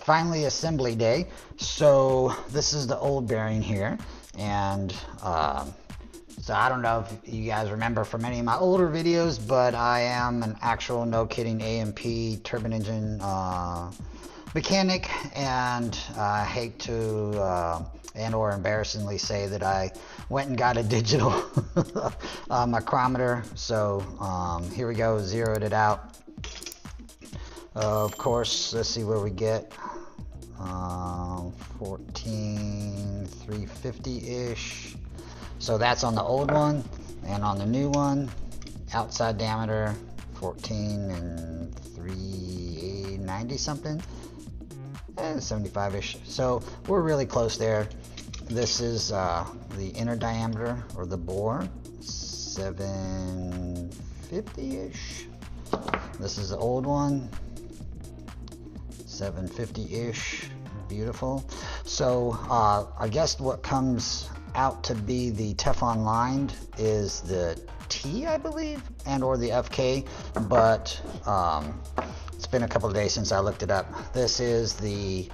finally assembly day. So this is the old bearing here, and so I don't know if you guys remember from any of my older videos, but I am an actual, no kidding, AMP turbine engine mechanic, and I hate to and or embarrassingly say that I went and got a digital micrometer. So here we go, zeroed it out. Of course, let's see where we get 14,350-ish. So that's on the old one, and on the new one, outside diameter 14 and 390 something, 75-ish. So we're really close there. This is the inner diameter, or the bore, 750-ish. This is the old one, 750-ish. Beautiful. So I guess what comes out to be the Teflon lined is the T, I believe, and or the FK, but it's been a couple of days since I looked it up. This is the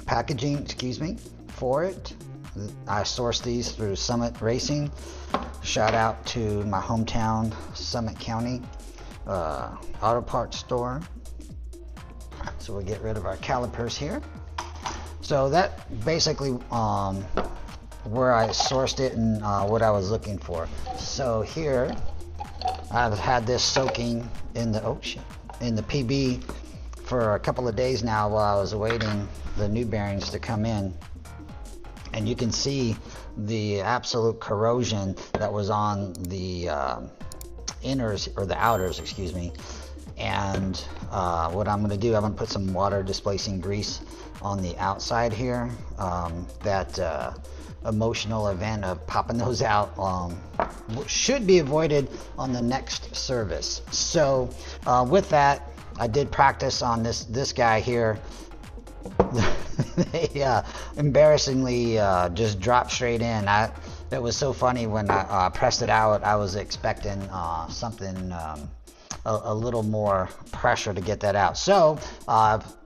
packaging, excuse me, for it. I sourced these through Summit Racing. Shout out to my hometown, Summit County auto parts store. So we'll get rid of our calipers here. So that basically where I sourced it and what I was looking for. So here I've had this soaking in the in the PB for a couple of days now while I was awaiting the new bearings to come in, and you can see the absolute corrosion that was on the inners, or the outers, excuse me. And what I'm going to do, I'm going to put some water displacing grease on the outside here. That emotional event of popping those out should be avoided on the next service. So with that, I did practice on this guy here. They embarrassingly just dropped straight in. It was so funny when I pressed it out. I was expecting something a little more pressure to get that out. So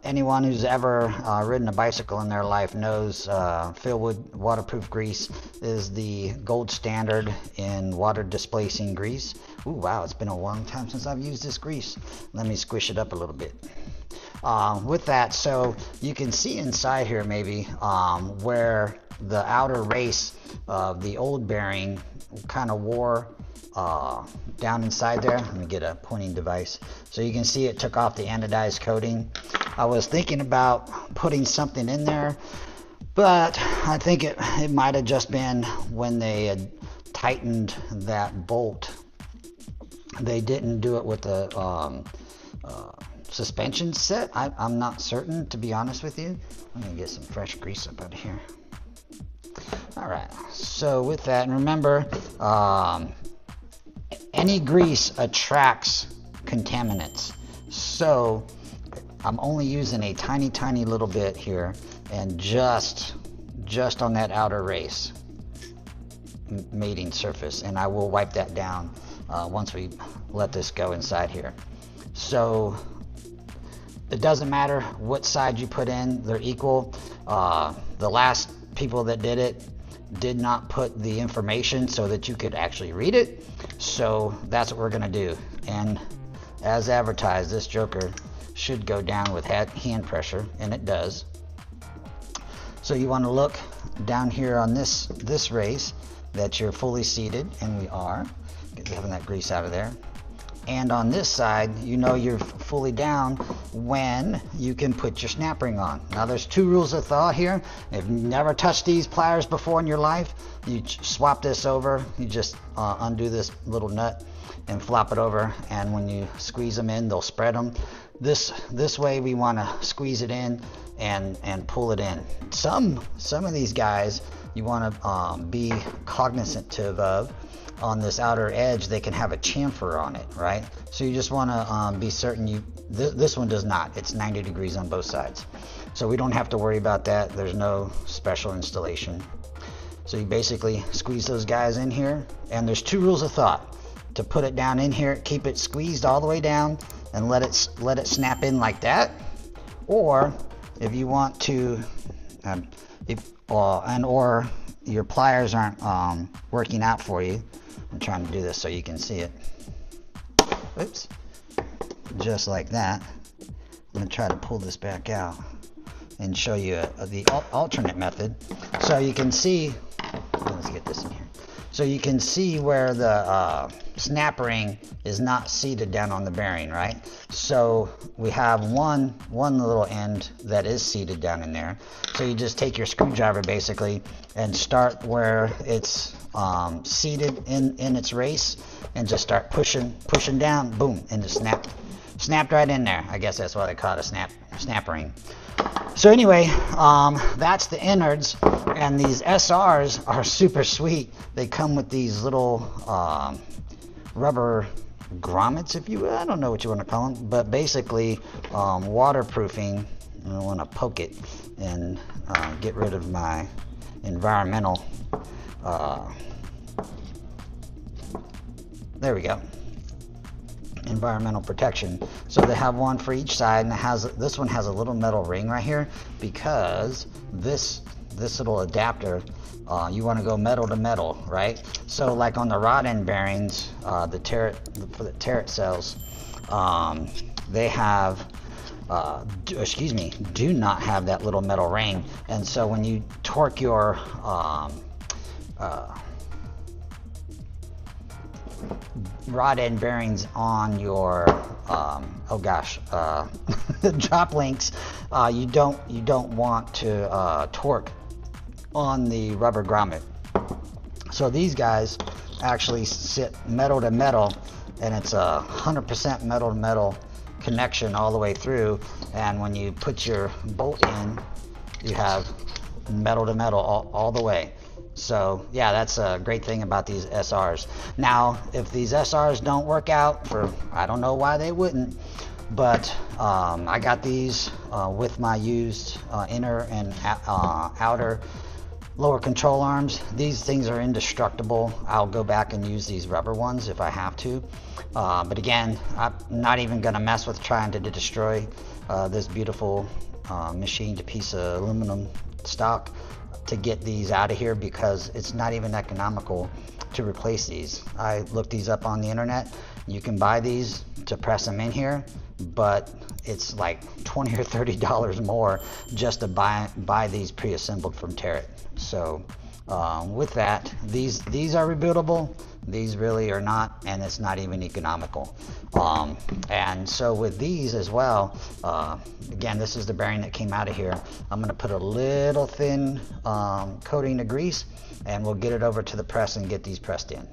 anyone who's ever ridden a bicycle in their life knows Philwood waterproof grease is the gold standard in water displacing grease. Ooh, wow, it's been a long time since I've used this grease. Let me squish it up a little bit. With that, so you can see inside here maybe where the outer race of the old bearing kind of wore down inside there. Let me get a pointing device. So you can see it took off the anodized coating. I was thinking about putting something in there, but I think it might have just been when they had tightened that bolt. They didn't do it with the suspension set. I'm not certain, to be honest with you. Let me get some fresh grease up out of here. All right, so with that, and remember, any grease attracts contaminants. So I'm only using a tiny little bit here, and just on that outer race mating surface, and I will wipe that down once we let this go inside here. So it doesn't matter what side you put in, they're equal. The last people that did it did not put the information so that you could actually read it. So that's what we're gonna do. And as advertised, this joker should go down with hand pressure, and it does. So you want to look down here on this race that you're fully seated, and we are. Get having that grease out of there. And on this side, you know you're fully down when you can put your snap ring on. Now there's two rules of thought here. If you've never touched these pliers before in your life, you swap this over. You just undo this little nut and flop it over, and when you squeeze them in, they'll spread them. This way we want to squeeze it in and pull it in. Some of these guys you want to be cognizant of. On this outer edge, they can have a chamfer on it, right? So you just want to be certain this one does not. It's 90 degrees on both sides. So we don't have to worry about that. There's no special installation. So you basically squeeze those guys in here, and there's two rules of thought. To put it down in here, keep it squeezed all the way down and let it snap in like that, Or if you want to, or your pliers aren't working out for you, I'm trying to do this so you can see it. Oops. Just like that. I'm going to try to pull this back out and show you the alternate method. So you can see, let's get this in here. So you can see where the snap ring is not seated down on the bearing, right? So we have one little end that is seated down in there. So you just take your screwdriver basically and start where it's seated in its race, and just start pushing down, boom, and it snapped right in there. I guess that's why they call it a snap ring. So anyway, that's the innards, and these SRs are super sweet. They come with these little rubber grommets, if you will. I don't know what you want to call them, but basically waterproofing. I want to poke it and get rid of my environmental. There we go. Environmental protection. So they have one for each side, and this one has a little metal ring right here, because this little adapter, you want to go metal to metal, right? So like on the rod end bearings, for the Tarot cells, they have do not have that little metal ring, and so when you torque your rod end bearings on your drop links, you don't want to torque on the rubber grommet. So these guys actually sit metal to metal, and it's 100% metal to metal connection all the way through, and when you put your bolt in, you have metal to metal all the way. So yeah, that's a great thing about these SRs. Now, if these SRs don't work out, I don't know why they wouldn't, but I got these with my used inner and outer lower control arms. These things are indestructible. I'll go back and use these rubber ones if I have to. But again, I'm not even going to mess with trying to destroy this beautiful machined piece of aluminum stock to get these out of here, because it's not even economical to replace these. I looked these up on the internet. You can buy these to press them in here, but it's like $20 or $30 more just to buy these pre-assembled from Tarot. So with that, these are rebuildable. These really are not, and it's not even economical. And so with these as well, again, this is the bearing that came out of here. I'm going to put a little thin coating of grease, and we'll get it over to the press and get these pressed in.